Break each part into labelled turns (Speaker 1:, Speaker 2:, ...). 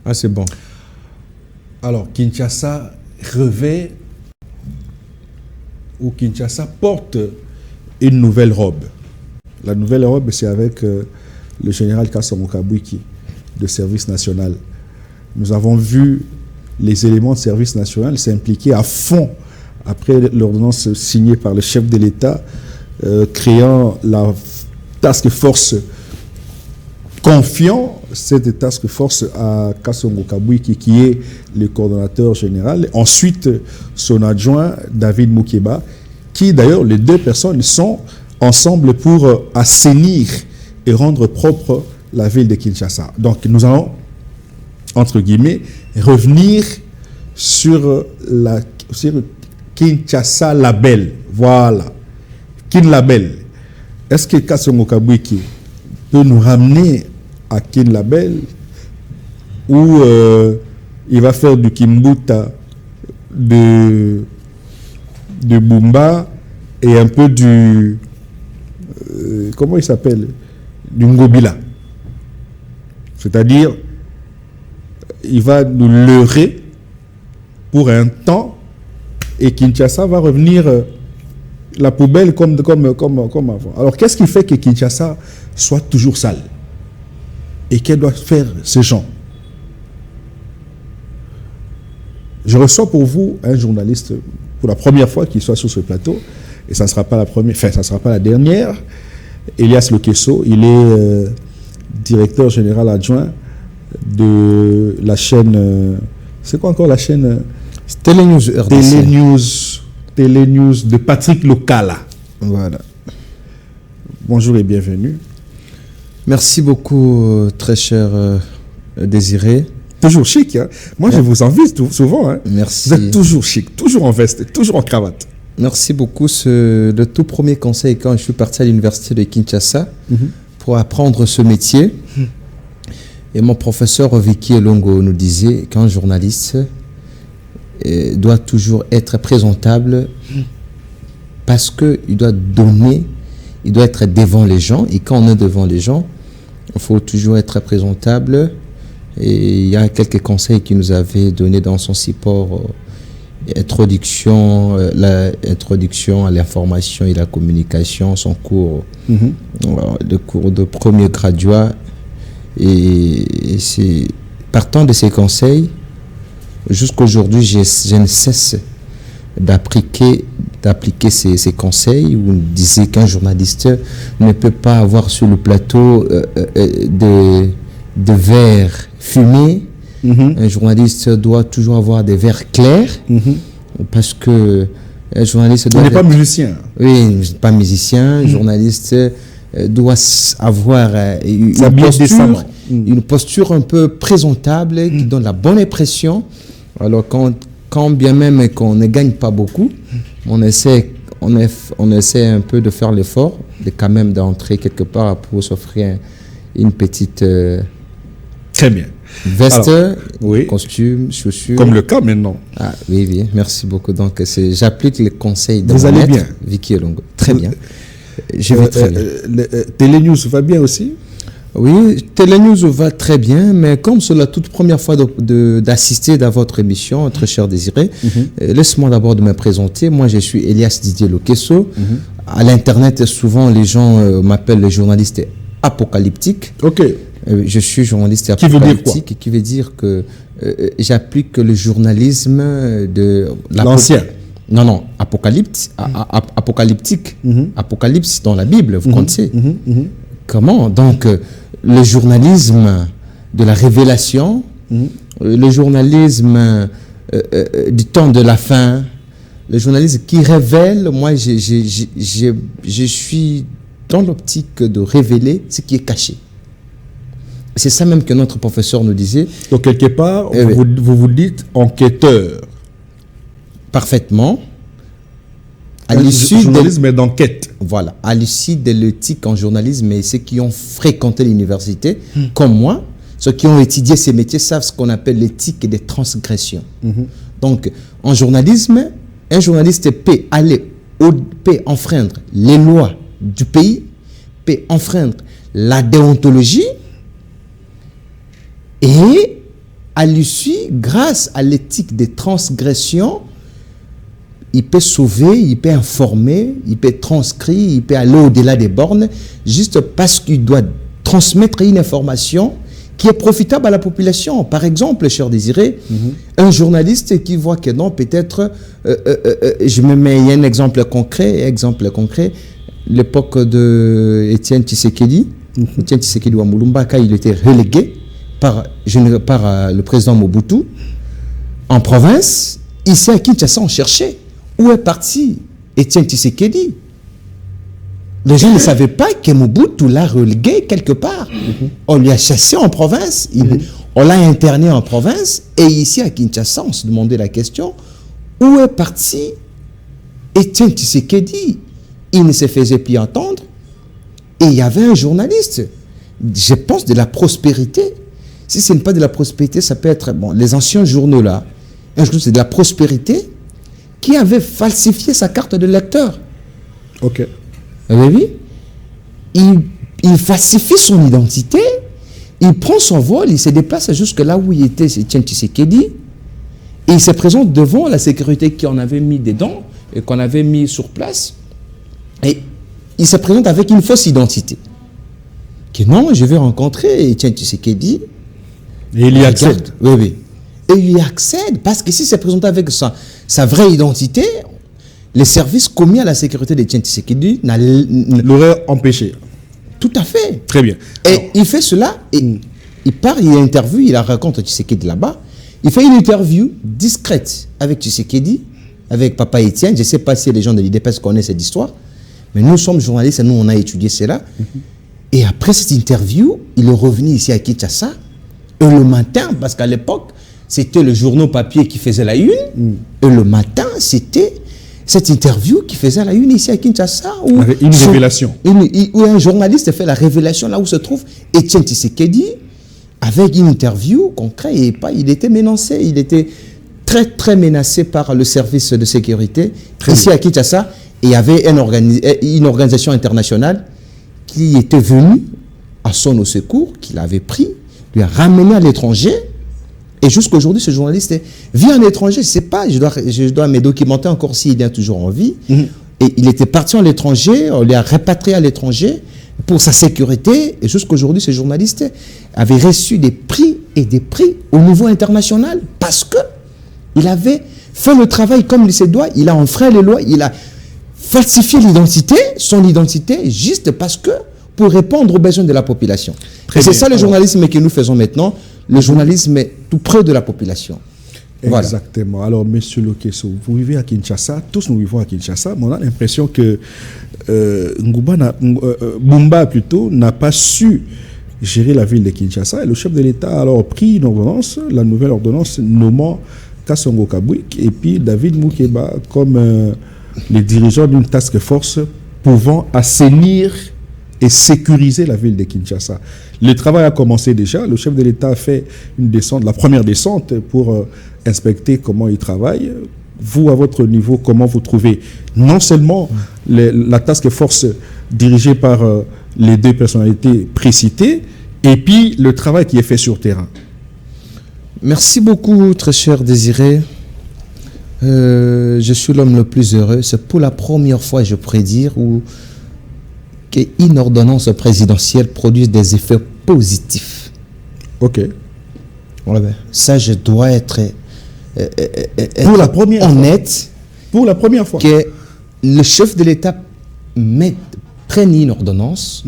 Speaker 1: Ah, c'est bon.
Speaker 2: Alors, Kinshasa revêt ou Kinshasa porte une nouvelle robe. La nouvelle robe, c'est avec le général Kasongo Kabwiki de service national. Nous avons vu les éléments de service national s'impliquer à fond après l'ordonnance signée par le chef de l'État, créant la task force, confiant cette task force à Kasongo Kabwiki, qui est le coordonnateur général. Ensuite, son adjoint, David Moukeba, qui d'ailleurs, les deux personnes sont ensemble pour assainir et rendre propre la ville de Kinshasa. Donc, nous allons, entre guillemets, revenir sur Kinshasa Label. Voilà. Kin Label. Est-ce que Kasongo Kabwiki peut nous ramener à Kin Label ou il va faire du Kimbuta, de Bumba et un peu du comment il s'appelle, du Ngobila, c'est-à-dire il va nous leurrer pour un temps et Kinshasa va revenir la poubelle comme avant. Alors qu'est-ce qui fait que Kinshasa soit toujours sale et qu'elle doit faire ces gens? Je reçois pour vous un journaliste pour la première fois qui soit sur ce plateau, et ça ne sera pas la première, enfin ça ne sera pas la dernière. Elias Lokesso, il est directeur général adjoint de la chaîne, c'est quoi encore la chaîne?
Speaker 1: Télénews RDC. Télénews
Speaker 2: de Patrick Lokala.
Speaker 1: Voilà.
Speaker 2: Bonjour et bienvenue.
Speaker 1: Merci beaucoup, très cher Désiré.
Speaker 2: Toujours chic, hein? Moi, je vous envie souvent. Hein?
Speaker 1: Merci.
Speaker 2: Vous êtes toujours chic, toujours en veste, toujours en cravate.
Speaker 1: Merci beaucoup. Le tout premier conseil quand je suis parti à l'université de Kinshasa pour apprendre ce métier. Et mon professeur Vicky Elongo nous disait qu'un journaliste doit toujours être présentable parce qu'il doit donner, il doit être devant les gens. Et quand on est devant les gens, il faut toujours être présentable. Et il y a quelques conseils qu'il nous avait donnés dans son support, l'introduction à l'information et la communication, son cours, le cours de premier graduat. Et c'est partant de ces conseils, jusqu'aujourd'hui, je ne cesse d'appliquer ces conseils où on disait qu'un journaliste ne peut pas avoir sur le plateau de verre fumé. Un journaliste doit toujours avoir des verres clairs parce que un journaliste doit...
Speaker 2: On n'est pas musicien.
Speaker 1: Oui, pas musicien. Un journaliste doit avoir une posture un peu présentable qui donne la bonne impression. Alors quand bien même qu'on ne gagne pas beaucoup, on essaie un peu de faire l'effort, de quand même d'entrer quelque part pour s'offrir une petite...
Speaker 2: Très bien.
Speaker 1: Veste, costume, chaussures.
Speaker 2: Comme le cas maintenant.
Speaker 1: Ah oui, merci beaucoup. Donc j'applique les conseils de
Speaker 2: Vous allez
Speaker 1: maître,
Speaker 2: bien.
Speaker 1: Vicky Elongo. Très bien. Je vais très bien.
Speaker 2: Télénews va bien aussi?
Speaker 1: Oui, Télénews va très bien, mais comme c'est la toute première fois d'assister à votre émission, très cher Désiré, laisse-moi d'abord de me présenter. Moi, je suis Elias Didier Lokesso. À l'Internet, souvent, les gens m'appellent le journaliste apocalyptique.
Speaker 2: Ok.
Speaker 1: Je suis journaliste apocalyptique, qui veut dire que j'applique le journalisme de
Speaker 2: l'ancien.
Speaker 1: Non, apocalyptique. Apocalypse dans la Bible, vous connaissez. Comment? Donc, le journalisme de la révélation, le journalisme du temps de la fin, le journalisme qui révèle, moi, je suis dans l'optique de révéler ce qui est caché. C'est ça même que notre professeur nous disait.
Speaker 2: Donc, quelque part, vous dites enquêteur.
Speaker 1: Parfaitement.
Speaker 2: Journalisme d'enquête.
Speaker 1: Voilà. À l'issue de l'éthique en journalisme, et ceux qui ont fréquenté l'université, comme moi, ceux qui ont étudié ces métiers savent ce qu'on appelle l'éthique des transgressions. Donc, en journalisme, un journaliste peut enfreindre les lois du pays, peut enfreindre la déontologie et à l'issue, grâce à l'éthique des transgressions, il peut sauver, il peut informer, il peut transcrire, il peut aller au-delà des bornes, juste parce qu'il doit transmettre une information qui est profitable à la population. Par exemple, cher Désiré, un journaliste qui voit que non, peut-être, je me mets un exemple concret, l'époque de Étienne Tshisekedi, Étienne Tshisekedi Wamulumba, quand il était relégué par le président Mobutu en province, ici à Kinshasa, on cherchait où est parti Étienne Tshisekedi. Les gens ne savaient pas que Mobutu l'a relégué quelque part. On lui a chassé en province, on l'a interné en province, et ici à Kinshasa, on se demandait la question, où est parti Étienne Tshisekedi? Il ne se faisait plus entendre, et il y avait un journaliste, je pense de la prospérité. Si ce n'est pas de la prospérité, ça peut être, bon, les anciens journaux là, un journal c'est de la prospérité, qui avait falsifié sa carte de lecteur.
Speaker 2: Ok.
Speaker 1: Vous avez vu? Il falsifie son identité, il prend son vol, il se déplace jusque là où il était, c'est Étienne Tshisekedi, et il se présente devant la sécurité qu'on avait mis dedans, et qu'on avait mis sur place, et il se présente avec une fausse identité. Que non, je vais rencontrer Étienne Tshisekedi.
Speaker 2: Et il y accède.
Speaker 1: Oui, oui. Et il y accède, parce que s'il s'est présenté avec sa vraie identité, les services commis à la sécurité d'Étienne Tshisekedi
Speaker 2: l'auraient empêché.
Speaker 1: Tout à fait.
Speaker 2: Très bien.
Speaker 1: Et alors, il fait cela, et il part, il interviewe, il raconte Tshisekedi là-bas. Il fait une interview discrète avec Tshisekedi, avec Papa Étienne. Je ne sais pas si les gens de l'IDPS connaissent cette histoire, mais nous sommes journalistes et nous, on a étudié cela. Et après cette interview, il est revenu ici à Kinshasa. Et le matin, parce qu'à l'époque, c'était le journal papier qui faisait la une. Et le matin, c'était cette interview qui faisait la une ici à Kinshasa. Où
Speaker 2: avec une révélation.
Speaker 1: Où un journaliste fait la révélation là où se trouve Étienne Tshisekedi, avec une interview concrète. Et pas, il était menacé. Il était très, très menacé par le service de sécurité. Ici à Kinshasa, il y avait une organisation internationale qui était venue à son secours, qui l'avait pris, lui a ramené à l'étranger. Et jusqu'aujourd'hui, ce journaliste vit en étranger. Je ne sais pas, je dois me documenter encore s'il est toujours en vie. Et il était parti à l'étranger, on l'a répatrié à l'étranger pour sa sécurité. Et jusqu'aujourd'hui, ce journaliste avait reçu des prix et des prix au niveau international parce qu'il avait fait le travail comme il se doit. Il a enfreint les lois, il a falsifié son identité, juste parce que pour répondre aux besoins de la population. Et c'est ça le journalisme que nous faisons maintenant. Le journalisme est tout près de la population.
Speaker 2: Exactement. Voilà. Alors, monsieur Lokeso, vous vivez à Kinshasa, tous nous vivons à Kinshasa, mais on a l'impression que Bumba plutôt n'a pas su gérer la ville de Kinshasa. Et le chef de l'État a alors pris une ordonnance, la nouvelle ordonnance nommant Kassongo Kabwik et puis David Moukeba comme les dirigeants d'une task force pouvant assainir et sécuriser la ville de Kinshasa. Le travail a commencé déjà. Le chef de l'État a fait une descente, la première descente pour inspecter comment il travaille. Vous, à votre niveau, comment vous trouvez non seulement la task force dirigée par les deux personnalités précitées, et puis le travail qui est fait sur terrain?
Speaker 1: Merci beaucoup, très cher Désiré. Je suis l'homme le plus heureux. C'est pour la première fois, je pourrais dire, qu'une ordonnance présidentielle produise des effets positifs.
Speaker 2: Ok.
Speaker 1: Voilà. Ça, je dois être
Speaker 2: pour la première
Speaker 1: honnête.
Speaker 2: Fois. Pour la première fois.
Speaker 1: Que le chef de l'État prenne une ordonnance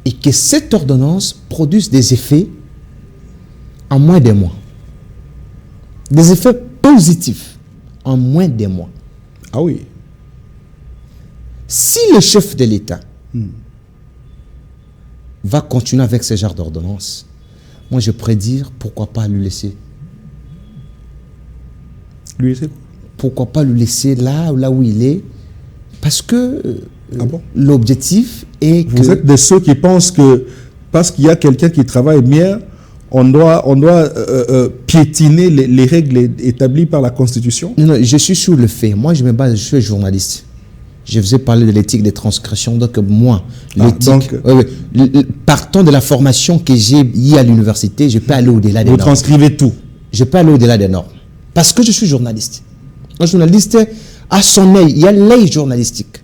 Speaker 1: et que cette ordonnance produise des effets en moins d'un mois. Des effets positifs en moins d'un mois.
Speaker 2: Ah oui.
Speaker 1: Si le chef de l'État va continuer avec ce genre d'ordonnance, moi je pourrais dire pourquoi pas lui laisser.
Speaker 2: Lui laisser?
Speaker 1: Pourquoi pas lui laisser là où il est? Parce que l'objectif est que...
Speaker 2: Vous êtes de ceux qui pensent que parce qu'il y a quelqu'un qui travaille bien, on doit piétiner les règles établies par la Constitution?
Speaker 1: Non, je suis sur le fait. Moi, je suis journaliste. Je vous ai parlé de l'éthique des transgressions. Donc, moi, l'éthique... partant de la formation que j'ai eue à l'université, je peux aller au-delà des normes.
Speaker 2: Vous transcrivez tout?
Speaker 1: je peux aller au-delà des normes. Parce que je suis journaliste. Un journaliste a son œil, il y a l'œil journalistique.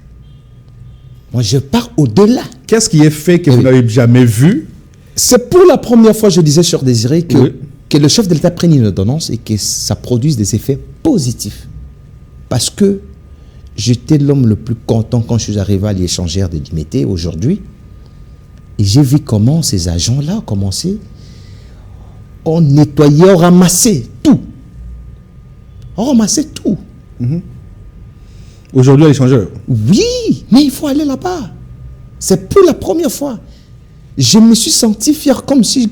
Speaker 1: Moi, je pars au-delà.
Speaker 2: Qu'est-ce qui est fait que vous n'avez jamais vu?
Speaker 1: C'est pour la première fois, je disais, cher Désiré, que le chef de l'État prenne une ordonnance et que ça produise des effets positifs. Parce que j'étais l'homme le plus content quand je suis arrivé à l'échangère de Limité aujourd'hui. Et j'ai vu comment ces agents-là ont commencé. On nettoyait, on ramassait tout. On ramassait tout.
Speaker 2: Aujourd'hui, à l'échangeur?
Speaker 1: Oui, mais il faut aller là-bas. C'est pour la première fois. Je me suis senti fier, comme si...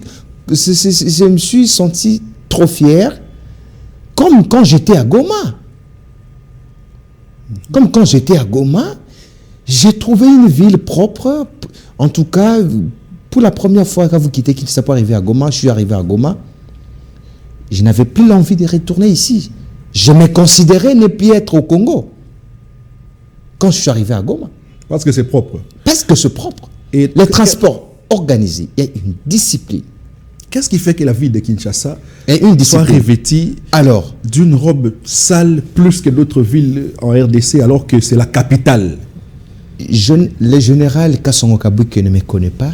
Speaker 1: Je me suis senti trop fier, comme quand j'étais à Goma. Comme quand j'étais à Goma, j'ai trouvé une ville propre. En tout cas, pour la première fois, quand vous quittez Kinshasa pour arriver à Goma, je suis arrivé à Goma. Je n'avais plus l'envie de retourner ici. Je me considérais ne plus être au Congo quand je suis arrivé à Goma.
Speaker 2: Parce que c'est propre.
Speaker 1: Parce que c'est propre.
Speaker 2: Et
Speaker 1: les transports organisés, il y a une discipline.
Speaker 2: Qu'est-ce qui fait que la ville de Kinshasa
Speaker 1: soit
Speaker 2: revêtie d'une robe sale plus que d'autres villes en RDC alors que c'est la capitale?
Speaker 1: Le général Kassongo Kabouik qui ne me connaît pas,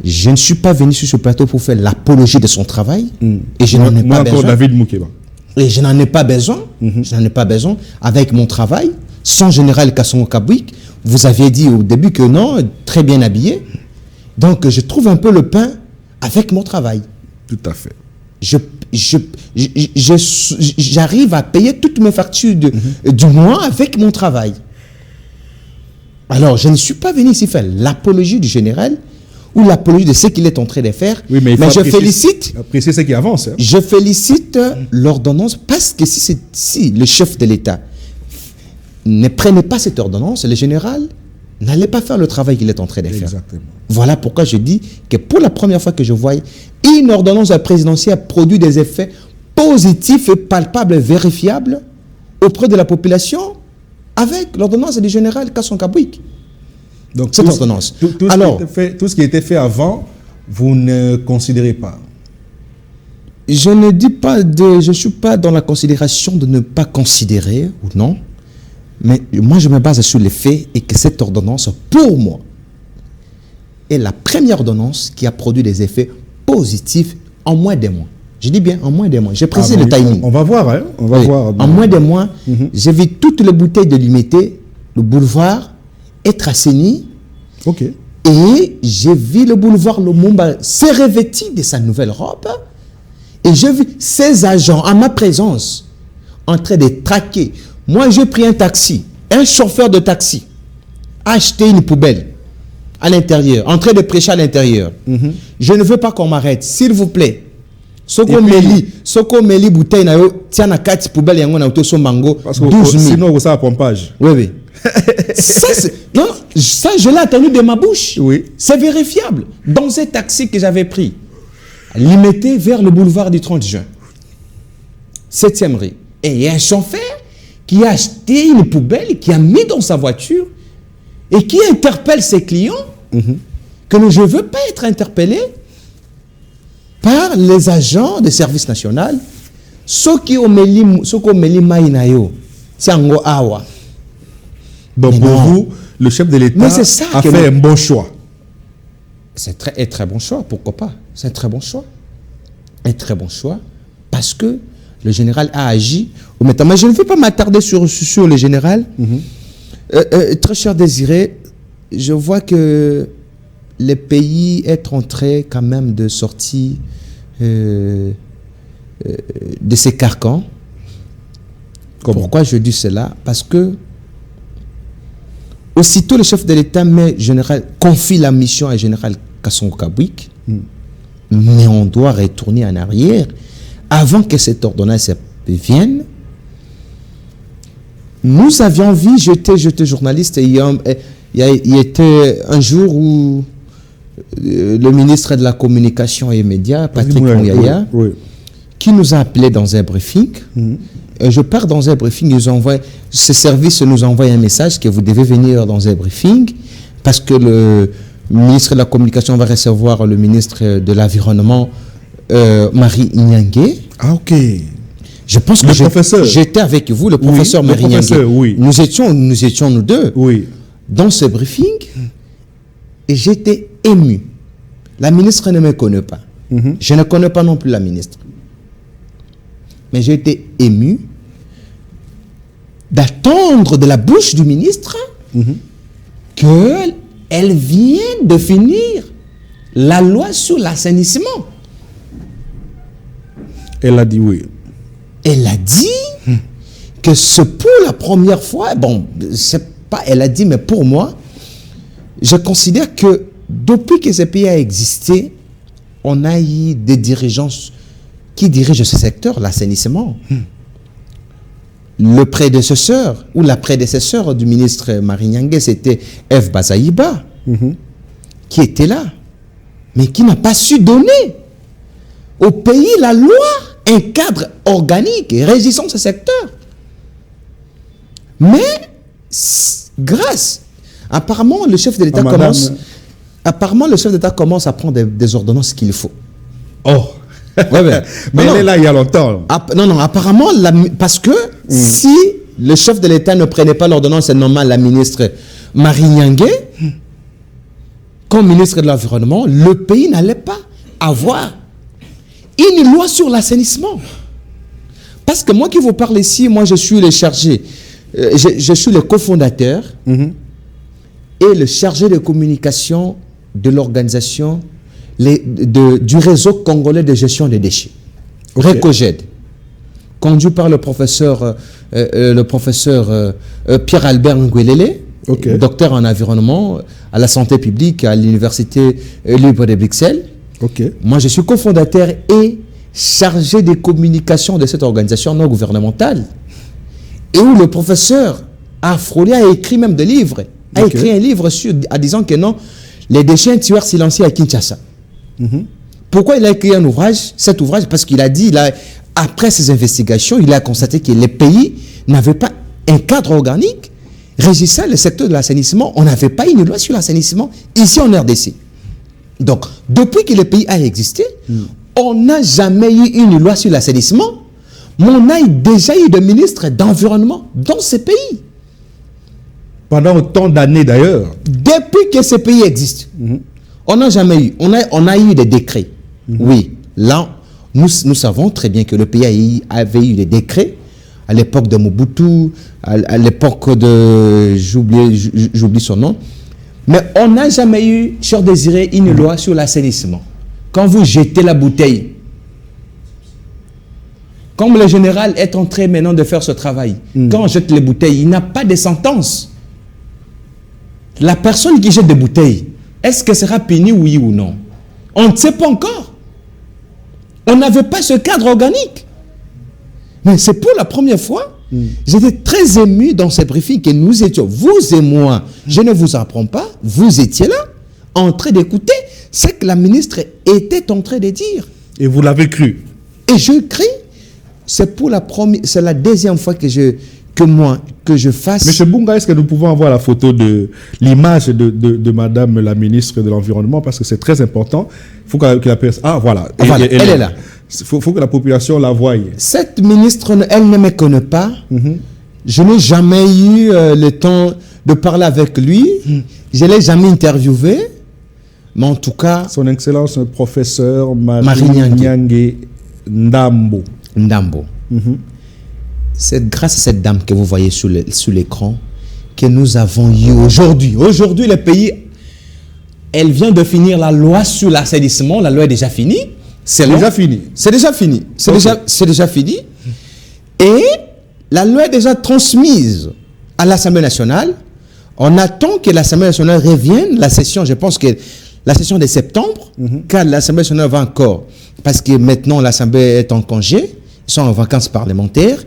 Speaker 1: je ne suis pas venu sur ce plateau pour faire l'apologie de son travail et je n'en ai pas besoin.
Speaker 2: David Moukeba.
Speaker 1: Et je n'en ai pas besoin. Je n'en ai pas besoin. Avec mon travail, sans général Kassongo Kabouik, vous aviez dit au début que non, très bien habillé. Donc je trouve un peu le pain avec mon travail.
Speaker 2: Tout à fait.
Speaker 1: J'arrive à payer toutes mes factures du mois avec mon travail. Alors, je ne suis pas venu ici faire l'apologie du général ou l'apologie de ce qu'il est en train de faire.
Speaker 2: Oui, mais
Speaker 1: je félicite.
Speaker 2: Apprécier ce qui avance. Hein.
Speaker 1: Je félicite l'ordonnance parce que si le chef de l'État ne prenait pas cette ordonnance, le général n'allait pas faire le travail qu'il est en train de faire.
Speaker 2: Exactement.
Speaker 1: Voilà pourquoi je dis que pour la première fois que je vois une ordonnance présidentielle produit des effets positifs et palpables et vérifiables auprès de la population avec l'ordonnance du général Kasson Kabouik.
Speaker 2: Donc,
Speaker 1: cette ordonnance.
Speaker 2: Tout ce qui était fait avant, vous ne considérez pas?
Speaker 1: Je ne dis pas je ne suis pas dans la considération de ne pas considérer ou non. Mais moi, je me base sur les faits et que cette ordonnance, pour moi, est la première ordonnance qui a produit des effets positifs en moins d'un mois. Je dis bien en moins d'un mois. J'ai précisé le timing.
Speaker 2: On va voir, hein? On va voir.
Speaker 1: En moins d'un mois, j'ai vu toutes les bouteilles de Limité, le boulevard, être assaini.
Speaker 2: OK.
Speaker 1: Et j'ai vu le boulevard Lumumba se revêtir de sa nouvelle robe. Et j'ai vu ces agents, en ma présence, en train de traquer. Moi, j'ai pris un taxi, un chauffeur de taxi, a acheté une poubelle à l'intérieur, en train de prêcher à l'intérieur. Je ne veux pas qu'on m'arrête, s'il vous plaît. Soko meli bouteille na yo, tiens na 4 poubelles yango na auto so mango, 12 000.
Speaker 2: Sinon, vous savez pompage.
Speaker 1: Oui. Ça, je l'ai entendu de ma bouche.
Speaker 2: Oui.
Speaker 1: C'est vérifiable. Dans un taxi que j'avais pris, limité vers le boulevard du 30 juin, 7e rue. Et il y a un chauffeur qui a acheté une poubelle, qui a mis dans sa voiture et qui interpelle ses clients que je ne veux pas être interpellé par les agents de service national. Ceux qui ont mis maïnayo, c'est un awa.
Speaker 2: Donc pour vous, le chef de l'État a fait un bon choix.
Speaker 1: C'est un très bon choix, pourquoi pas? C'est un très bon choix. Un très bon choix parce que le général a agi. Mais je ne veux pas m'attarder sur le général. Très cher Désiré, je vois que le pays est en train quand même de sortir de ses carcans. Pourquoi je dis cela? Parce que aussitôt le chef de l'État confie la mission à général Kasson Kabouik, mais on doit retourner en arrière avant que cette ordonnance vienne. Nous avions vu, j'étais journaliste, il y était un jour où le ministre de la Communication et des Médias, Patrick Mouyaya, qui nous a appelés dans un briefing. Et je pars dans un briefing, ce service nous envoie un message que vous devez venir dans un briefing parce que le ministre de la Communication va recevoir le ministre de l'Environnement Marie Nyangué.
Speaker 2: Ah, ok.
Speaker 1: Je pense que j'étais avec vous, le professeur Marie Nyangué.
Speaker 2: Oui.
Speaker 1: Nous étions nous deux
Speaker 2: dans
Speaker 1: ce briefing et j'étais ému. La ministre ne me connaît pas. Je ne connais pas non plus la ministre. Mais j'ai été ému d'attendre de la bouche du ministre qu'elle vient de finir la loi sur l'assainissement.
Speaker 2: Elle a dit oui.
Speaker 1: Elle a dit que c'est pour la première fois, bon, c'est pas elle a dit, mais pour moi, je considère que depuis que ce pays a existé, on a eu des dirigeants qui dirigent ce secteur, l'assainissement. Le prédécesseur ou la prédécesseur du ministre Marie Nyangué, c'était F. Bazaïba, qui était là, mais qui n'a pas su donner au pays la loi, un cadre organique régissant ce secteur. Mais grâce, apparemment le chef de l'État commence à prendre des ordonnances qu'il faut.
Speaker 2: Oh.
Speaker 1: Ouais.
Speaker 2: Mais elle est là il y a longtemps.
Speaker 1: Non, apparemment, parce que si le chef de l'État ne prenait pas l'ordonnance, c'est normal, la ministre Marie Nyangué, comme ministre de l'Environnement, le pays n'allait pas avoir une loi sur l'assainissement. Parce que moi qui vous parle ici, moi je suis le chargé, je suis le cofondateur et le chargé de communication de l'organisation du réseau congolais de gestion des déchets, RECOGED, conduit par le professeur Pierre-Albert Ngwelele, docteur en environnement à la santé publique à l'Université libre de Bruxelles. Moi, je suis cofondateur et chargé des communications de cette organisation non gouvernementale, et où le professeur Afroli a écrit même des livres, a écrit un livre en disant que non, les déchets tueurs silencieux à Kinshasa. Pourquoi il a écrit cet ouvrage? Parce qu'il a dit, après ses investigations, il a constaté que les pays n'avaient pas un cadre organique régissant le secteur de l'assainissement. On n'avait pas une loi sur l'assainissement ici en RDC. Donc, depuis que le pays a existé, on n'a jamais eu une loi sur l'assainissement, mais on a déjà eu des ministres d'environnement dans ce pays.
Speaker 2: Pendant autant d'années d'ailleurs.
Speaker 1: Depuis que ce pays existe. On n'a jamais eu. On a eu des décrets. Oui. Là, nous savons très bien que le pays avait eu des décrets à l'époque de Mobutu, à l'époque de... J'oublie son nom. Mais on n'a jamais eu, cher Désiré, une loi sur l'assainissement. Quand vous jetez la bouteille, comme le général est en train maintenant de faire ce travail, quand on jette les bouteilles, il n'a pas de sentence. La personne qui jette des bouteilles, est-ce que sera punie, oui ou non? On ne sait pas encore. On n'avait pas ce cadre organique. Mais c'est pour la première fois, j'étais très ému dans ce briefing que nous étions, vous et moi, je ne vous apprends pas, vous étiez là, en train d'écouter ce que la ministre était en train de dire.
Speaker 2: Et vous l'avez cru?
Speaker 1: Et je crie, c'est la deuxième fois que je fasse...
Speaker 2: Monsieur Bunga, est-ce que nous pouvons avoir la photo de l'image de Madame la ministre de l'Environnement, parce que c'est très important. Il faut que la personne... Ah, voilà.
Speaker 1: Elle est là.
Speaker 2: Il faut que la population la voie.
Speaker 1: Cette ministre, elle ne me connaît pas. Je n'ai jamais eu le temps de parler avec lui. Je ne l'ai jamais interviewé. Mais en tout cas...
Speaker 2: Son Excellence, le professeur Marie Nyangué Ndambo.
Speaker 1: C'est grâce à cette dame que vous voyez sur l'écran que nous avons eu aujourd'hui. Aujourd'hui, le pays, elle vient de finir la loi sur l'assainissement. La loi est déjà finie. C'est déjà fini. C'est déjà fini. C'est déjà fini. Et la loi est déjà transmise à l'Assemblée nationale. On attend que l'Assemblée nationale revienne. La session, je pense que la session de septembre, car l'Assemblée nationale va encore, parce que maintenant l'Assemblée est en congé, ils sont en vacances parlementaires.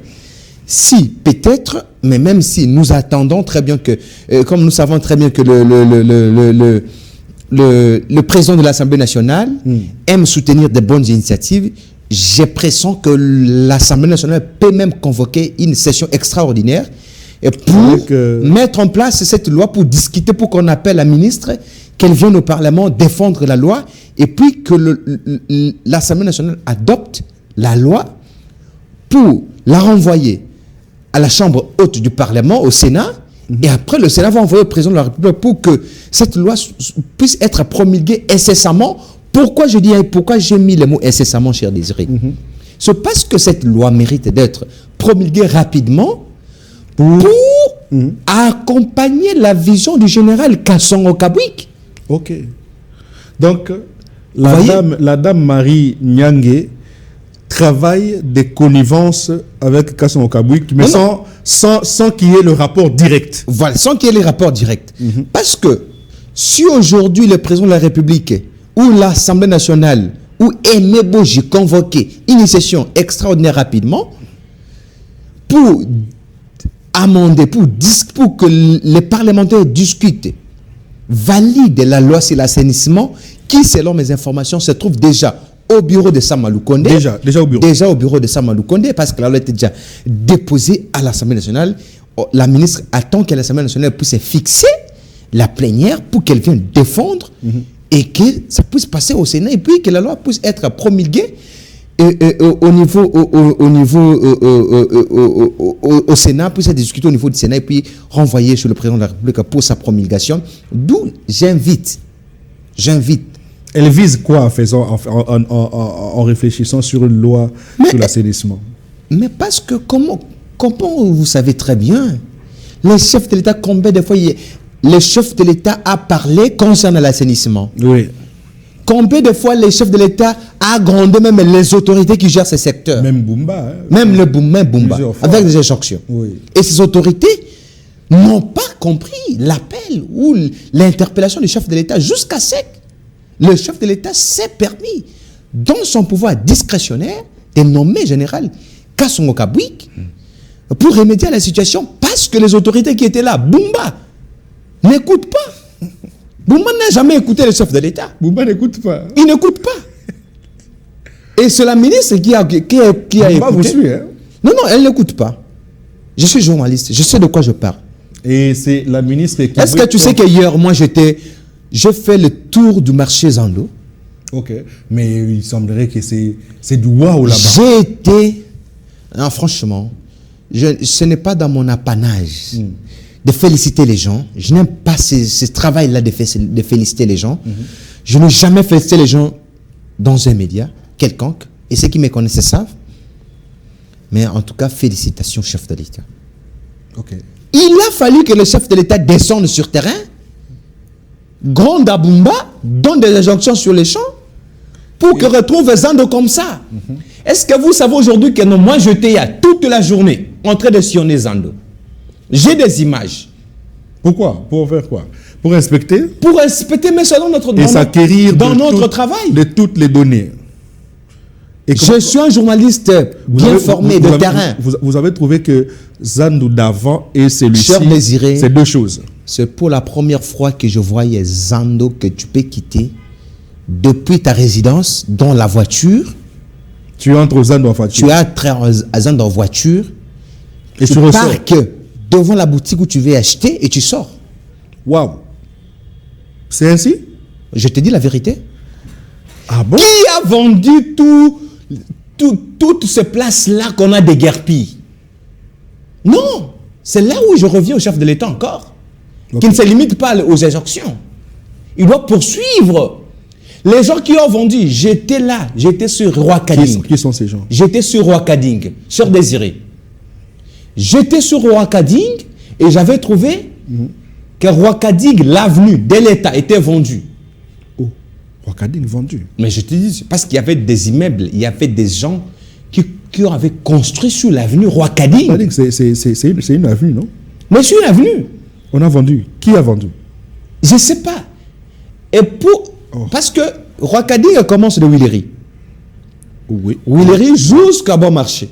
Speaker 1: Si, peut-être, mais même si nous attendons très bien que, comme nous savons très bien que le président de l'Assemblée nationale aime soutenir de bonnes initiatives, j'ai l'impression que l'Assemblée nationale peut même convoquer une session extraordinaire et pour mettre en place cette loi, pour discuter, pour qu'on appelle la ministre, qu'elle vienne au Parlement défendre la loi et puis que l'Assemblée nationale adopte la loi pour la renvoyer à la Chambre haute du Parlement, au Sénat, et après le Sénat va envoyer au président de la République pour que cette loi puisse être promulguée incessamment. Pourquoi j'ai mis le mot incessamment, cher Désiré? C'est parce que cette loi mérite d'être promulguée rapidement pour accompagner la vision du général Kassongo Kabwik.
Speaker 2: Ok. Donc, la dame Marie Nyange travaille des connivences avec Kassongo Kabwik, mais sans qu'il y ait le rapport direct.
Speaker 1: Voilà, sans qu'il y ait le rapport direct. Parce que si aujourd'hui le président de la République ou l'Assemblée nationale ou Aimé Boji convoquait une session extraordinaire rapidement pour amender, pour que les parlementaires discutent, valident la loi sur l'assainissement qui, selon mes informations, se trouve déjà au bureau de Samalou Kondé. Déjà au bureau de Samalou Kondé, parce que la loi était déjà déposée à l'Assemblée nationale. La ministre attend que l'Assemblée nationale puisse fixer la plénière pour qu'elle vienne défendre et que ça puisse passer au Sénat et puis que la loi puisse être promulguée au Sénat, puisse être discutée au niveau du Sénat et puis renvoyée sur le président de la République pour sa promulgation. D'où j'invite.
Speaker 2: Elle vise quoi en réfléchissant sur une loi sur l'assainissement?
Speaker 1: Mais parce que, comment vous savez très bien, le chef de l'État, combien de fois le chef de l'État a parlé concernant l'assainissement?
Speaker 2: Oui.
Speaker 1: Combien de fois le chef de l'État a grondé même les autorités qui gèrent ces secteurs?
Speaker 2: Même Bumba.
Speaker 1: Même Bumba, avec des injonctions.
Speaker 2: Oui.
Speaker 1: Et ces autorités n'ont pas compris l'appel ou l'interpellation du chef de l'État jusqu'à sec. Le chef de l'État s'est permis, dans son pouvoir discrétionnaire, de nommer général Kassongo Kabwik pour remédier à la situation parce que les autorités qui étaient là, Bumba, n'écoutent pas. Bumba n'a jamais écouté le chef de l'État.
Speaker 2: Bumba n'écoute pas.
Speaker 1: Il n'écoute pas. Et c'est la ministre qui a écouté.
Speaker 2: Vous suit, hein?
Speaker 1: Non, elle n'écoute pas. Je suis journaliste, je sais de quoi je parle.
Speaker 2: Et c'est la ministre qui...
Speaker 1: Est-ce que tu sais qu'hier, moi, j'ai fait le tour du marché Zando.
Speaker 2: Ok, mais il semblerait que c'est du waouh là-bas.
Speaker 1: J'ai été... Non, franchement, ce n'est pas dans mon apanage de féliciter les gens. Je n'aime pas ce travail-là de féliciter les gens. Je n'ai jamais félicité les gens dans un média quelconque. Et ceux qui me connaissent savent. Mais en tout cas, félicitations, chef de l'État.
Speaker 2: Ok.
Speaker 1: Il a fallu que le chef de l'État descende sur terrain, gronde à Bumba, donne des injonctions sur les champs, pour que retrouve Zando comme ça. Est-ce que vous savez aujourd'hui que moi j'étais toute la journée en train de sillonner Zando? J'ai des images.
Speaker 2: Pourquoi? Pour faire quoi? Pour inspecter?
Speaker 1: Pour inspecter, mais selon notre
Speaker 2: et s'acquérir
Speaker 1: dans notre travail.
Speaker 2: De toutes les données.
Speaker 1: Et je suis un journaliste bien formé de terrain.
Speaker 2: Vous avez trouvé que Zando d'avant et celui-ci,
Speaker 1: Cher Désiré,
Speaker 2: c'est deux choses.
Speaker 1: C'est pour la première fois que je voyais Zando que tu peux quitter depuis ta résidence dans la voiture.
Speaker 2: Tu entres au Zando en voiture.
Speaker 1: Tu entres à Zando en voiture.
Speaker 2: Et tu
Speaker 1: parques devant la boutique où tu veux acheter et tu sors.
Speaker 2: Waouh. C'est ainsi?
Speaker 1: Je te dis la vérité.
Speaker 2: Ah bon?
Speaker 1: Qui a vendu toutes ces places-là qu'on a déguerpies? Non. C'est là où je reviens au chef de l'État encore. Qui ne se limite pas aux injonctions. Il doit poursuivre. Les gens qui ont vendu, j'étais là, j'étais sur Roi Kading.
Speaker 2: Qui sont ces gens?
Speaker 1: J'étais sur Roi Kading, Cher Désiré. J'étais sur Roi Kading et j'avais trouvé que Roi Kading, l'avenue de l'État était vendue.
Speaker 2: Oh, Roi Kading vendu.
Speaker 1: Mais je te dis, parce qu'il y avait des immeubles, il y avait des gens qui avaient construit sur l'avenue Roi Kading.
Speaker 2: C'est une avenue, non?
Speaker 1: Mais sur une avenue.
Speaker 2: On a vendu. Qui a vendu?
Speaker 1: Je ne sais pas. Et parce que Roi Kading commence de Willery.
Speaker 2: Oui.
Speaker 1: Willery jusqu'à Bon Marché.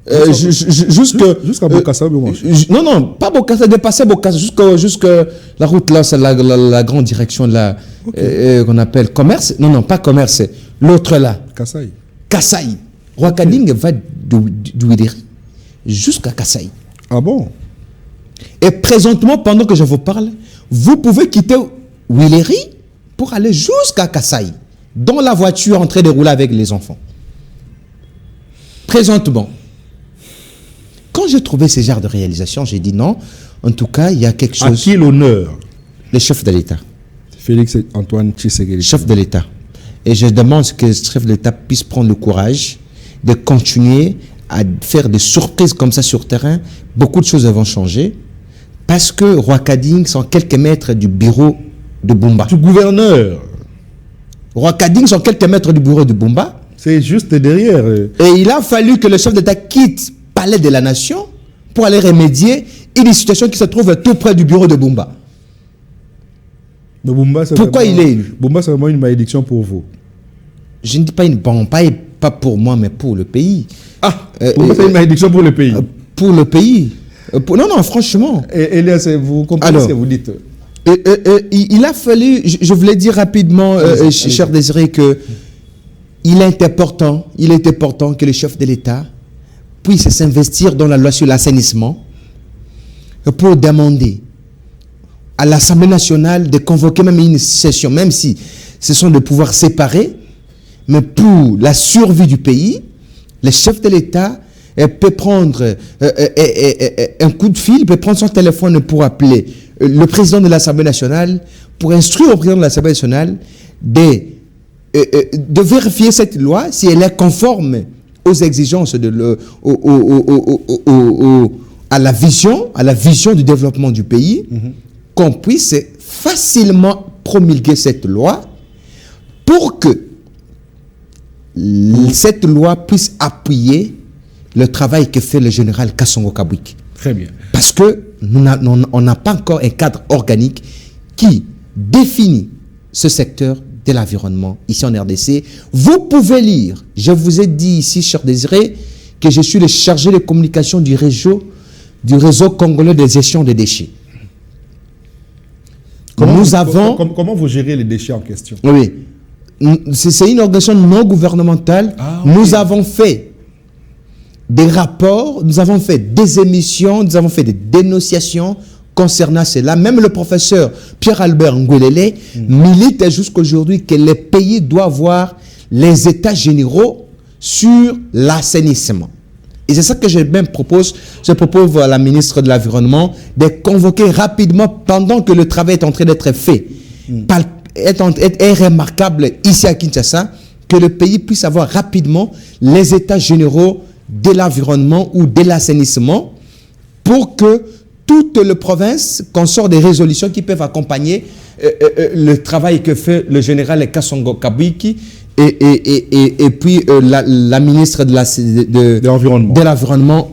Speaker 2: Jusqu'à Bokassa, Bon Marché.
Speaker 1: Non, pas Bokassa, dépasser Bokassa, jusqu'à la route là, c'est la grande direction là, qu'on appelle commerce. Non, pas commerce, l'autre là. Kassaï. Roi Kading va de Willery jusqu'à Kassaï.
Speaker 2: Ah bon?
Speaker 1: Et présentement, pendant que je vous parle, vous pouvez quitter Willery pour aller jusqu'à Kassaï. dans la voiture en train de rouler avec les enfants. Présentement. Quand j'ai trouvé ces genres de réalisation, j'ai dit non, en tout cas, il y a quelque chose...
Speaker 2: À qui l'honneur?
Speaker 1: Le chef de l'État.
Speaker 2: Félix Antoine Tshisekedi.
Speaker 1: Chef de l'État. Et je demande que le chef de l'État puisse prendre le courage de continuer à faire des surprises comme ça sur terrain. Beaucoup de choses vont changer parce que Roi-Kading sont quelques mètres du bureau de Bumba.
Speaker 2: Du gouverneur.
Speaker 1: Roi-Kading sont quelques mètres du bureau de Bumba.
Speaker 2: C'est juste derrière.
Speaker 1: Et il a fallu que le chef d'État quitte le palais de la nation pour aller remédier à une situation qui se trouve tout près du bureau de Bumba.
Speaker 2: Mais Bumba,
Speaker 1: pourquoi il est élu?
Speaker 2: Bumba, c'est vraiment une malédiction pour vous.
Speaker 1: Je ne dis pas pas pour moi, mais pour le pays.
Speaker 2: Ah, Bumba, c'est une malédiction pour le pays.
Speaker 1: Pour le pays. Non, franchement.
Speaker 2: Elias, vous comprenez ce que vous dites?
Speaker 1: Il a fallu, je voulais dire rapidement, cher Désiré, que il est important que le chef de l'État puisse s'investir dans la loi sur l'assainissement pour demander à l'Assemblée nationale de convoquer même une session, même si ce sont des pouvoirs séparés, mais pour la survie du pays, le chef de l'État peut prendre un coup de fil, peut prendre son téléphone pour appeler le président de l'Assemblée nationale, pour instruire au président de l'Assemblée nationale de vérifier cette loi si elle est conforme aux exigences à la vision du développement du pays, qu'on puisse facilement promulguer cette loi pour que cette loi puisse appuyer le travail que fait le général Kassongo Kabwiki.
Speaker 2: Très bien.
Speaker 1: Parce que on n'a pas encore un cadre organique qui définit ce secteur de l'environnement ici en RDC. Vous pouvez lire, je vous ai dit ici, cher Désiré, que je suis le chargé de communication du réseau congolais de gestion des déchets.
Speaker 2: Comment vous gérez les déchets en question?
Speaker 1: Oui, c'est une organisation non gouvernementale.
Speaker 2: Ah, okay.
Speaker 1: Nous avons fait des rapports, nous avons fait des émissions, nous avons fait des dénonciations concernant cela. Même le professeur Pierre-Albert Ngwelele milite jusqu'aujourd'hui que les pays doivent avoir les états généraux sur l'assainissement. Et c'est ça que je propose à la ministre de l'Environnement de convoquer rapidement, pendant que le travail est en train d'être fait, est remarquable ici à Kinshasa, que le pays puisse avoir rapidement les états généraux de l'environnement ou de l'assainissement pour que toute la province, qu'on sorte des résolutions qui peuvent accompagner le travail que fait le général Kassongo Kabwiki et puis la ministre de l'Environnement,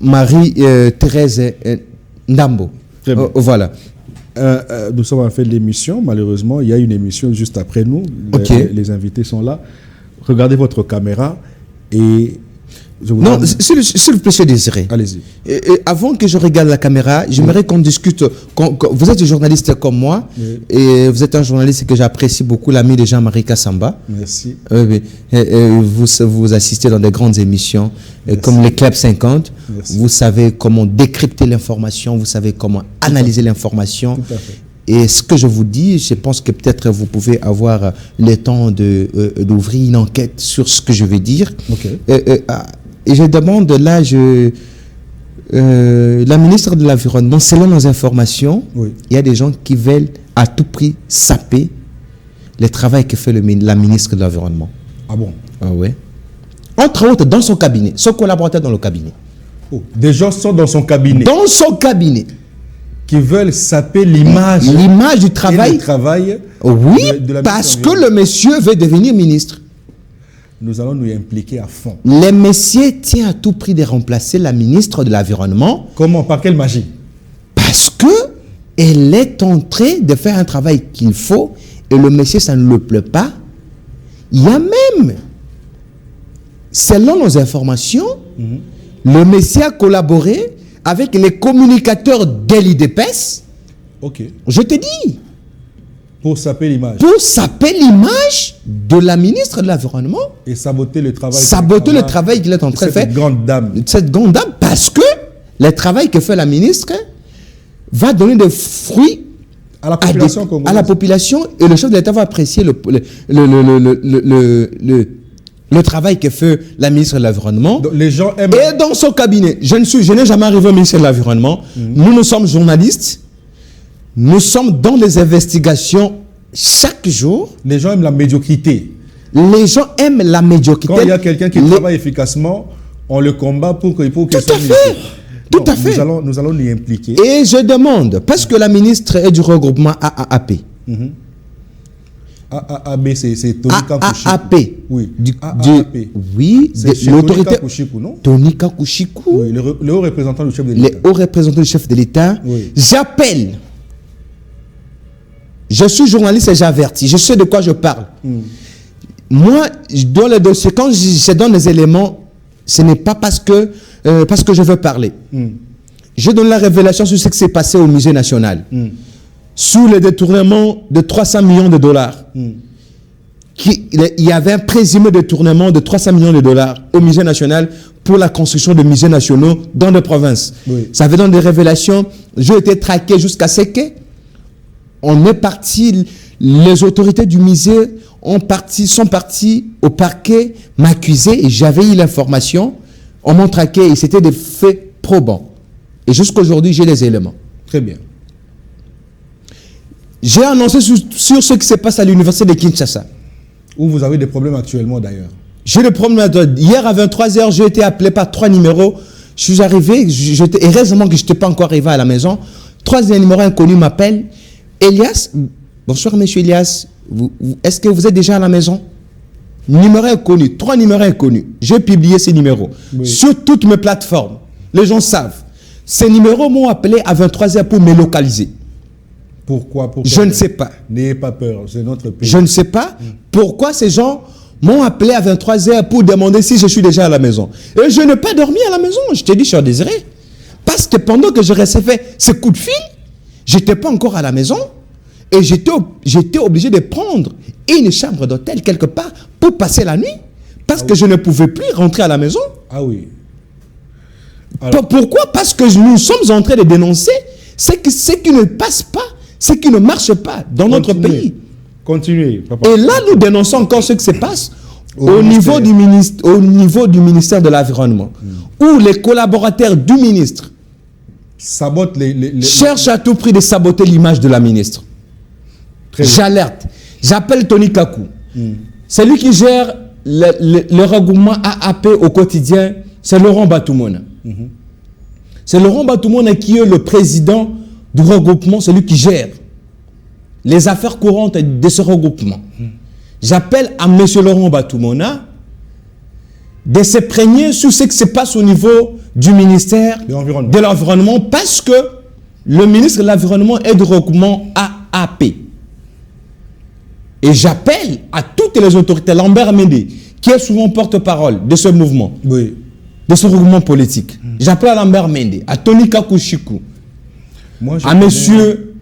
Speaker 1: Marie-Thérèse Ndambo. Voilà.
Speaker 2: Nous sommes en fin de l'émission. Malheureusement, il y a une émission juste après nous.
Speaker 1: Okay.
Speaker 2: Les invités sont là. Regardez votre caméra et...
Speaker 1: Non, s'il vous plaît, Désiré.
Speaker 2: Allez-y.
Speaker 1: Avant que je regarde la caméra, j'aimerais qu'on discute. Vous êtes un journaliste comme moi, et vous êtes un journaliste que j'apprécie beaucoup, l'ami de Jean-Marie Kassamba.
Speaker 2: Merci.
Speaker 1: Vous assistez dans de grandes émissions, comme les Club 50. Merci. Vous savez comment décrypter l'information, vous savez comment analyser l'information.
Speaker 2: Tout à fait.
Speaker 1: Et ce que je vous dis, je pense que peut-être vous pouvez avoir le temps d'ouvrir une enquête sur ce que je vais dire.
Speaker 2: Okay.
Speaker 1: Et je demande là, la ministre de l'Environnement, selon nos informations, il y a des gens qui veulent à tout prix saper le travail que fait la ministre de l'Environnement.
Speaker 2: Ah bon?
Speaker 1: Ah ouais. Entre autres, dans son cabinet, son collaborateur dans le cabinet.
Speaker 2: Oh, des gens sont dans son cabinet.
Speaker 1: Dans son cabinet.
Speaker 2: Qui veulent saper l'image.
Speaker 1: L'image du travail.
Speaker 2: Du travail.
Speaker 1: Oui, parce que le monsieur veut devenir ministre.
Speaker 2: Nous allons nous impliquer à fond.
Speaker 1: Le monsieur tient à tout prix de remplacer la ministre de l'Environnement.
Speaker 2: Comment? Par quelle magie?
Speaker 1: Parce que elle est en train de faire un travail qu'il faut et le monsieur, ça ne le plaît pas. Il y a même, selon nos informations, le monsieur a collaboré avec les communicateurs de l'IDPS.
Speaker 2: Ok.
Speaker 1: Je te dis.
Speaker 2: Pour saper l'image.
Speaker 1: Pour saper l'image de la ministre de l'Environnement.
Speaker 2: Et saboter le travail.
Speaker 1: Saboter le travail qu'il est en train de faire.
Speaker 2: Cette grande dame.
Speaker 1: Cette grande dame, parce que le travail que fait la ministre va donner des fruits
Speaker 2: À la population congolaise.
Speaker 1: À la population, et le chef de l'État va apprécier le travail que fait la ministre de l'Environnement.
Speaker 2: Les gens aiment...
Speaker 1: Et dans son cabinet, je n'ai jamais arrivé au ministère de l'Environnement. Nous sommes journalistes. Nous sommes dans les investigations chaque jour.
Speaker 2: Les gens aiment la médiocrité.
Speaker 1: Les gens aiment la médiocrité.
Speaker 2: Quand il y a quelqu'un qui travaille efficacement, on le combat pour que
Speaker 1: Tout à fait. Tout à fait.
Speaker 2: Nous allons l'y impliquer.
Speaker 1: Et je demande, parce que la ministre est du regroupement AAP.
Speaker 2: AAB, c'est Tony Kakushiku.
Speaker 1: AAP.
Speaker 2: Oui.
Speaker 1: AAP. Oui.
Speaker 2: C'est l'autorité. Tony Kakushiku, non?
Speaker 1: Tony Kakushiku.
Speaker 2: Oui, le haut représentant du chef de l'État.
Speaker 1: Les hauts représentants du chef de l'État.
Speaker 2: Oui.
Speaker 1: J'appelle. Je suis journaliste et j'avertis. Je sais de quoi je parle. Moi, dans le dossier, quand je donne les éléments, ce n'est pas parce que je veux parler. Je donne la révélation sur ce qui s'est passé au musée national. Sous le détournement de 300 millions de dollars. Il y avait un présumé détournement de 300 millions de dollars au musée national pour la construction de musées nationaux dans des provinces.
Speaker 2: Oui.
Speaker 1: Ça avait dans des révélations. J'ai été traqué jusqu'à ce que on est parti, les autorités du musée sont partis au parquet m'accuser et j'avais eu l'information. On m'a traqué et c'était des faits probants. Et jusqu'à aujourd'hui, j'ai les éléments.
Speaker 2: Très bien.
Speaker 1: J'ai annoncé sur ce qui se passe à l'université de Kinshasa.
Speaker 2: Où vous avez des problèmes actuellement d'ailleurs.
Speaker 1: J'ai le problème. Hier à 23h, j'ai été appelé par 3 numéros. Je suis arrivé, heureusement que je n'étais pas encore arrivé à la maison. 3 numéros inconnus m'appellent. Elias, bonsoir monsieur Elias, est-ce que vous êtes déjà à la maison? Numéro inconnu, 3 numéros inconnus. J'ai publié ces numéros sur toutes mes plateformes. Les gens savent. Ces numéros m'ont appelé à 23h pour me localiser.
Speaker 2: Pourquoi?
Speaker 1: Je ne sais pas.
Speaker 2: N'ayez pas peur, c'est notre pays.
Speaker 1: Je ne sais pas pourquoi ces gens m'ont appelé à 23h pour demander si je suis déjà à la maison. Et je n'ai pas dormi à la maison. Je t'ai dit, cher Désiré. Parce que pendant que je recevais ces coups de fil, je n'étais pas encore à la maison. Et j'étais obligé de prendre une chambre d'hôtel quelque part pour passer la nuit. Parce que je ne pouvais plus rentrer à la maison.
Speaker 2: Ah oui.
Speaker 1: Alors, pourquoi? Parce que nous sommes en train de dénoncer ce qui ne passe pas, ce qui ne marche pas dans notre pays.
Speaker 2: Continuez, papa.
Speaker 1: Et là, nous dénonçons encore ce qui se passe au niveau du ministère de l'Environnement, où les collaborateurs du ministre
Speaker 2: sabotent
Speaker 1: cherchent à tout prix de saboter l'image de la ministre. J'alerte. J'appelle Tony Kaku. C'est lui qui gère le regroupement AAP au quotidien. C'est Laurent Batoumona. C'est Laurent Batoumona qui est le président du regroupement, c'est lui qui gère les affaires courantes de ce regroupement. J'appelle à M. Laurent Batoumona de se prégner sur ce qui se passe au niveau du ministère de l'Environnement parce que le ministre de l'Environnement est du regroupement AAP. Et j'appelle à toutes les autorités, Lambert Mende, qui est souvent porte-parole de ce mouvement, de ce regroupement politique. J'appelle à Lambert Mende, à Tony Kakushiku, à monsieur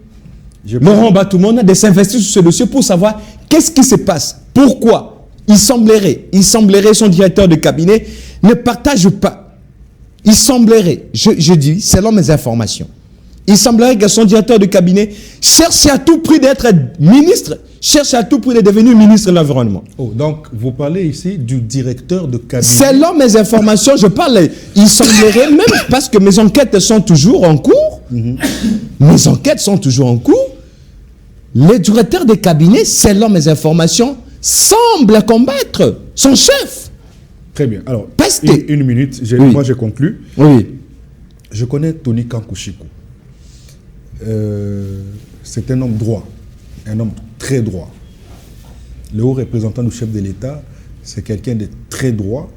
Speaker 1: Laurent Batoumona de s'investir sur ce dossier pour savoir qu'est-ce qui se passe, pourquoi il semblerait son directeur de cabinet ne partage pas. Il semblerait, je dis, selon mes informations, il semblerait que son directeur de cabinet cherche à tout prix d'être ministre, cherche à tout prix de devenir ministre de l'Environnement.
Speaker 2: Oh, donc, vous parlez ici du directeur de cabinet.
Speaker 1: Selon mes informations, je parle, il semblerait même, parce que mes enquêtes sont toujours en cours, mes enquêtes sont toujours en cours, le directeur de cabinet, selon mes informations, semble combattre son chef.
Speaker 2: Très bien. Alors,
Speaker 1: Pesté.
Speaker 2: une minute, moi je conclus.
Speaker 1: Oui.
Speaker 2: Je connais Tony Kakushiku. C'est un homme droit, un homme très droit. Le haut représentant du chef de l'État, c'est quelqu'un de très droit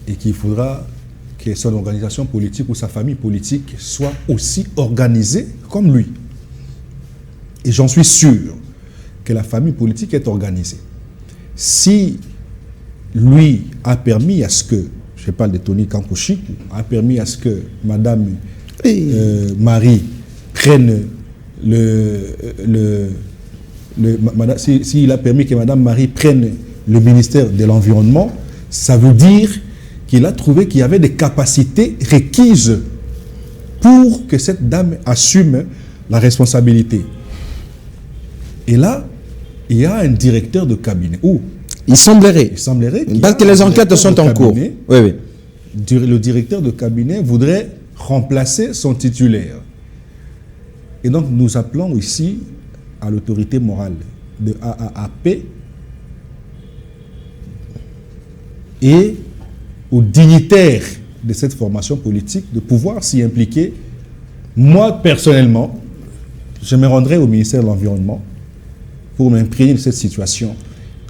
Speaker 2: et qu'il faudra que son organisation politique ou sa famille politique soit aussi organisée comme lui. Et j'en suis sûr que la famille politique est organisée. Si lui a permis à ce que, je parle de Tony Kakushiku, a permis à ce que Madame Marie prenne s'il a permis que Madame Marie prenne le ministère de l'Environnement, ça veut dire qu'il a trouvé qu'il y avait des capacités requises pour que cette dame assume la responsabilité. Et là, il y a un directeur de cabinet.
Speaker 1: Il semblerait. Parce que les enquêtes sont en cours. Oui, oui.
Speaker 2: Le directeur de cabinet voudrait remplacer son titulaire. Et donc, nous appelons ici à l'autorité morale de AAAP et aux dignitaires de cette formation politique de pouvoir s'y impliquer. Moi, personnellement, je me rendrai au ministère de l'Environnement pour m'imprégner de cette situation.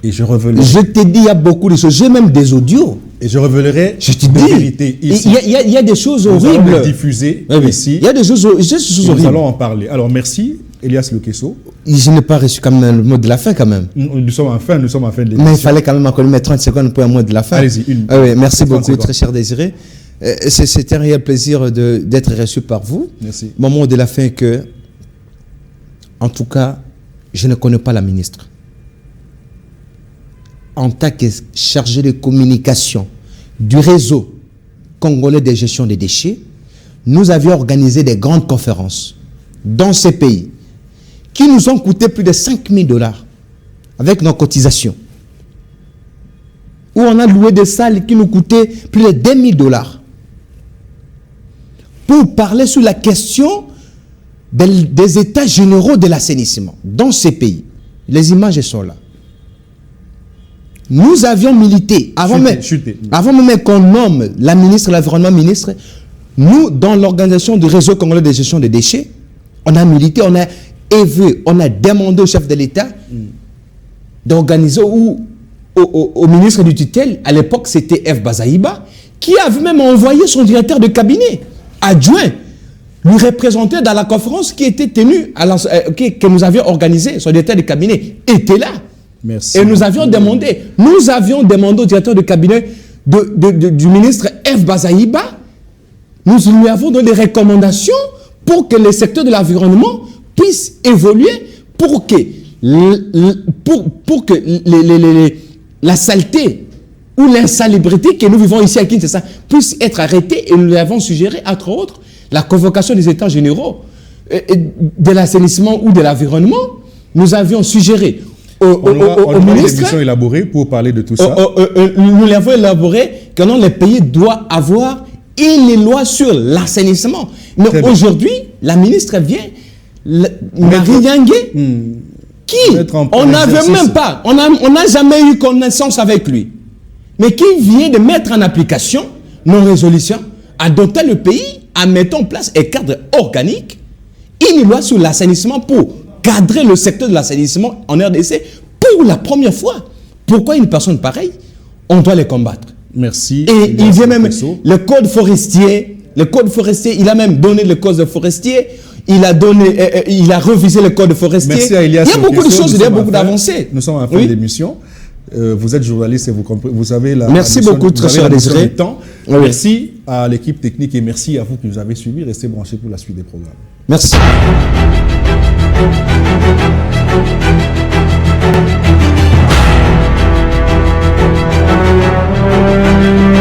Speaker 2: Et je révélerai.
Speaker 1: Je t'ai dit, il y a beaucoup de choses. J'ai même des audios.
Speaker 2: Et je révélerai
Speaker 1: la vérité ici. Il y a des choses horribles.
Speaker 2: Nous allons les diffuser ici.
Speaker 1: Il y a des choses horribles.
Speaker 2: Nous allons en parler. Alors, merci, Elias Lekesso.
Speaker 1: Je n'ai pas reçu quand même le mot de la fin, quand même.
Speaker 2: Nous sommes en fin de l'émission.
Speaker 1: Mais il fallait quand même encore mettre 30 secondes pour un mot de la fin.
Speaker 2: Allez-y,
Speaker 1: oui, merci beaucoup, très cher Désiré. C'est un réel plaisir d'être reçu par vous.
Speaker 2: Merci.
Speaker 1: Mon mot de la fin est que, en tout cas, je ne connais pas la ministre. En tant que chargé de communication du réseau congolais de gestion des déchets, nous avions organisé des grandes conférences dans ces pays qui nous ont coûté plus de 5 000 $ avec nos cotisations. Où on a loué des salles qui nous coûtaient plus de 2 000 $ pour parler sur la question des états généraux de l'assainissement dans ces pays. Les images sont là. Nous avions milité, avant même qu'on nomme la ministre de l'Environnement ministre, nous, dans l'organisation du réseau congolais de gestion des déchets, on a milité, on a élevé, on a demandé au chef de l'État d'organiser, ou au ministre du tutelle, à l'époque c'était F. Bazaïba, qui avait même envoyé son directeur de cabinet adjoint lui représenter dans la conférence qui était tenue, que nous avions organisée. Son directeur de cabinet était là.
Speaker 2: Merci.
Speaker 1: Et nous avions demandé au directeur de cabinet du ministre F. Bazaïba, nous lui avons donné des recommandations pour que le secteur de l'environnement puisse évoluer, pour que la saleté ou l'insalubrité que nous vivons ici à Kinshasa puisse être arrêtée. Et nous lui avons suggéré, entre autres, la convocation des États généraux de l'assainissement ou de l'environnement. Nous avions suggéré au ministre,
Speaker 2: émission élaborée pour parler de tout ça.
Speaker 1: Nous l'avons élaboré que les pays doivent avoir une loi sur l'assainissement. Mais aujourd'hui, la ministre vient, Marie Yangué, qui, on n'avait même pas, on n'a jamais eu connaissance avec lui, mais qui vient de mettre en application nos résolutions, à doter le pays, à mettre en place un cadre organique, une loi sur l'assainissement pour cadrer le secteur de l'assainissement en RDC pour la première fois. Pourquoi une personne pareille, on doit les combattre?
Speaker 2: Merci.
Speaker 1: Et il vient même le code forestier, il a même donné le code forestier, il a revisé le code forestier.
Speaker 2: Merci à Elias.
Speaker 1: Il y a beaucoup de choses, il y a beaucoup d'avancées.
Speaker 2: Nous sommes en fin d'émission. Vous êtes journaliste et vous avez la
Speaker 1: merci beaucoup, très cher Désiré.
Speaker 2: Oui. Merci à l'équipe technique et merci à vous qui nous avez suivis. Restez branchés pour la suite des programmes.
Speaker 1: Merci.